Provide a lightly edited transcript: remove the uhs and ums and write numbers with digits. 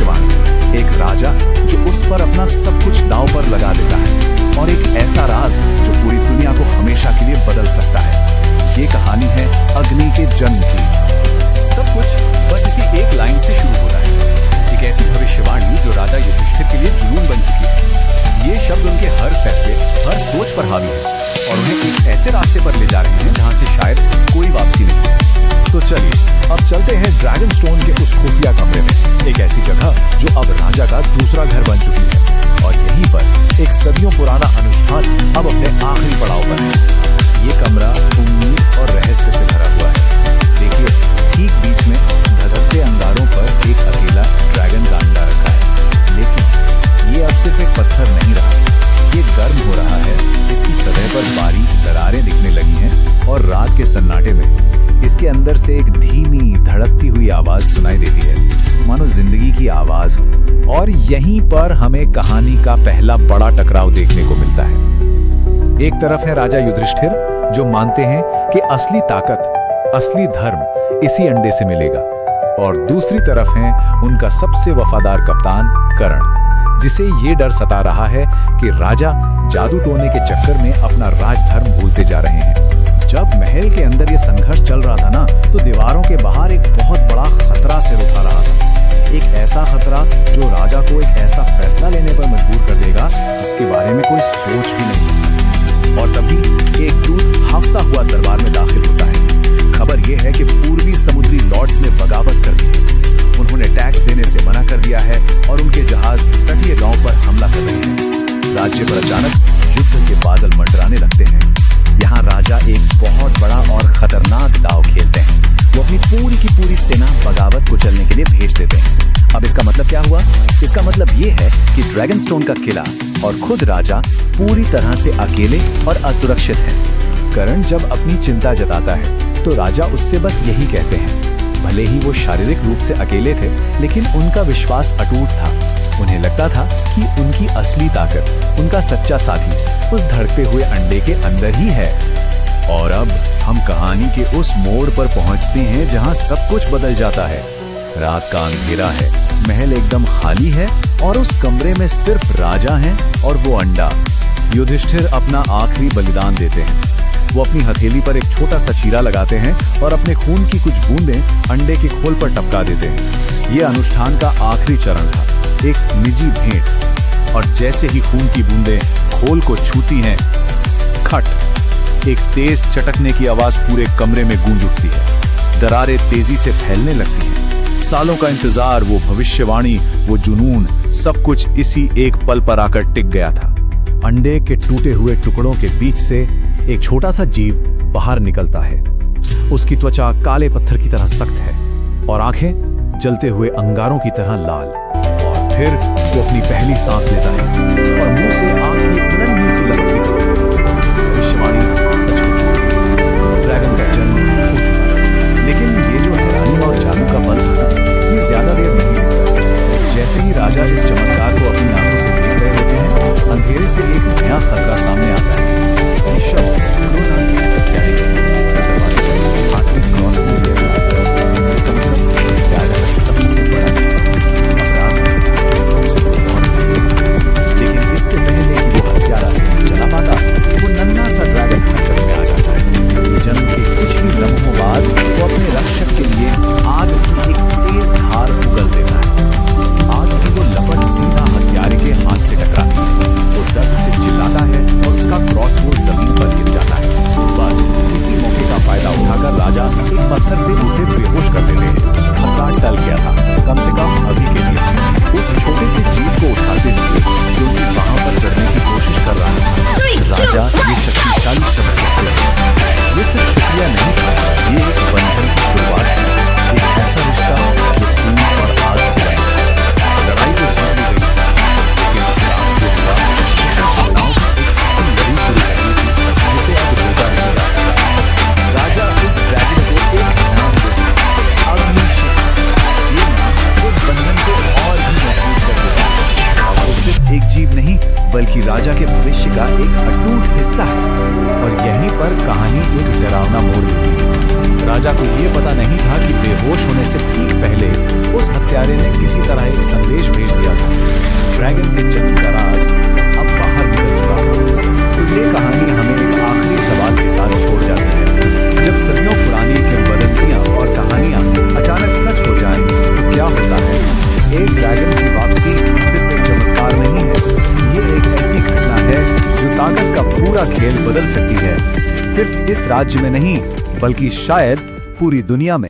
भविष्यवाणी, एक राजा जो उस पर अपना सब कुछ दांव पर लगा देता है, और एक ऐसा राज जो पूरी दुनिया को हमेशा के लिए बदल सकता है। ये कहानी है अग्नि के जन्म की। सब कुछ बस इसी एक लाइन से शुरू होता है, एक ऐसी भविष्यवाणी जो राजा युधिष्ठिर के लिए जुनून बन चुकी है। ये शब्द उनके हर फैसले, हर सोच पर हावी है और उन्हें एक ऐसे रास्ते पर ले जा रहे हैं जहां से शायद कोई वापसी नहीं। तो चलिए अब चलते हैं ड्रैगन स्टोन के उस खुफिया कमरे में, एक ऐसी जगह जो अब राजा का दूसरा घर बन चुकी है, और यहीं पर एक सदियों पुराना अनुष्ठान अब अपने आखिरी पड़ाव पर है। ये कमरा उम्मीद और रहस्य से भरा हुआ है। देखिए, ठीक बीच में धधकते अंगारों पर एक अकेला ड्रैगन का अंडा रखा है, लेकिन ये अब सिर्फ एक पत्थर नहीं रहा, ये गर्म हो रहा है। इसकी सतह पर बारीक दरारें दिखने लगी हैं और रात के सन्नाटे में इसके अंदर से एक धीमी धड़कती हुई आवाज सुनाई देती है, मानो जिंदगी की आवाज हो। और यहीं पर हमें कहानी का पहला बड़ा टकराव देखने को मिलता है। एक तरफ है राजा युधिष्ठिर जो मानते हैं कि असली ताकत, असली धर्म इसी अंडे से मिलेगा, और दूसरी तरफ है उनका सबसे वफादार कप्तान कर्ण, जिसे ये डर सता रहा है कि राजा जादू टोने के चक्कर में अपना राजधर्म भूलते जा रहे हैं। जब महल के अंदर ये संघर्ष चल रहा था ना, तो दीवारों के बाहर एक बहुत बड़ा खतरा सिर उठा रहा था। एक ऐसा खतरा जो राजा को एक ऐसा फैसला लेने पर मजबूर कर देगा जिसके बारे में कोई सोच भी नहीं सकता। और तभी एक दूत हाफता हुआ दरबार में दाखिल होता है। खबर यह है कि पूर्वी समुद्री लॉर्ड्स ने बगावत कर दी है। उन्होंने टैक्स देने से मना कर दिया है और उनके जहाज तटीय गांव पर हमला कर रहे हैं। राज्य पर अचानक युद्ध के बादल मंडराने लगते हैं। यहाँ राजा एक बहुत बड़ा और खतरनाक दांव खेलते हैं। वो अपनी पूरी की पूरी सेना बगावत को चलने के लिए भेज देते हैं। अब इसका मतलब क्या हुआ? इसका मतलब ये है कि ड्रैगन स्टोन का किला और खुद राजा पूरी तरह से अकेले और असुरक्षित हैं। कर्ण जब अपनी चिंता जताता है तो राजा उससे बस यही कहते हैं। भले ही वो शारीरिक रूप से अकेले थे, लेकिन उनका विश्वास अटूट था। उन्हें लगता था कि उनकी असली ताकत, उनका सच्चा साथी उस धड़कते हुए अंडे के अंदर ही है। और अब हम कहानी के उस मोड़ पर पहुंचते हैं जहां सब कुछ बदल जाता है। रात का अंधेरा है, महल एकदम खाली है और उस कमरे में सिर्फ राजा है और वो अंडा। युधिष्ठिर अपना आखिरी बलिदान देते हैं। वो अपनी हथेली पर एक छोटा सा चीरा लगाते हैं और अपने खून की कुछ बूंदें अंडे के खोल पर टपका देते हैं। ये अनुष्ठान का आखिरी चरण था, एक निजी भेंट। और जैसे ही खून की बूंदें खोल को छूती हैं, खट, एक तेज चटकने की आवाज पूरे कमरे में गूंज उठती है। दरारें तेजी से फैलने लगती हैं। सालों का इंतजार, वो भविष्यवाणी, वो जुनून, सब कुछ इसी एक पल पर आकर टिक गया था। अंडे के टूटे हुए टुकड़ों के बीच से एक छोटा सा जीव बाहर निकलता है। उसकी त्वचा काले पत्थर की तरह सख्त है और आंखें जलते हुए अंगारों की तरह लाल। और फिर वो अपनी पहली सांस लेता है और मुंह से आग की एक नन्ही सी लपट निकलती है। भविष्यवाणी सच हो चुकी है, ड्रैगन का जन्म हो चुका है। लेकिन ये जो हैरानी और जादू का पल था, ये ज्यादा देर नहीं रहता। जैसे ही राजा इस चमत्कार को अपनी आंखों से देख रहे होते हैं, अंधेरे से एक नया खतरा सामने आता है। लेकिन इससे पहले कि वो बल्कि राजा के भविष्य का एक अटूट हिस्सा है। और यहीं पर कहानी एक डरावना मोड़ लेती है। राजा को यह पता नहीं था कि बेहोश होने से ठीक पहले उस हत्यारे ने किसी तरह एक संदेश भेज दिया था। ड्रैगन के जन्म का राज अब बाहर निकल चुका था। तो ये कहानी हमें एक आखिरी सवाल के साथ छोड़ जाती है। जब सदियों पुरानी किंवदंतियां और कहानियां अचानक सच हो जाएं, तो क्या होता है? एक ड्रैगन की वापसी सिर्फ एक चमत्कार नहीं है, ये एक ऐसी घटना है जो ताकत का पूरा खेल बदल सकती है। सिर्फ इस राज्य में नहीं, बल्कि शायद पूरी दुनिया में।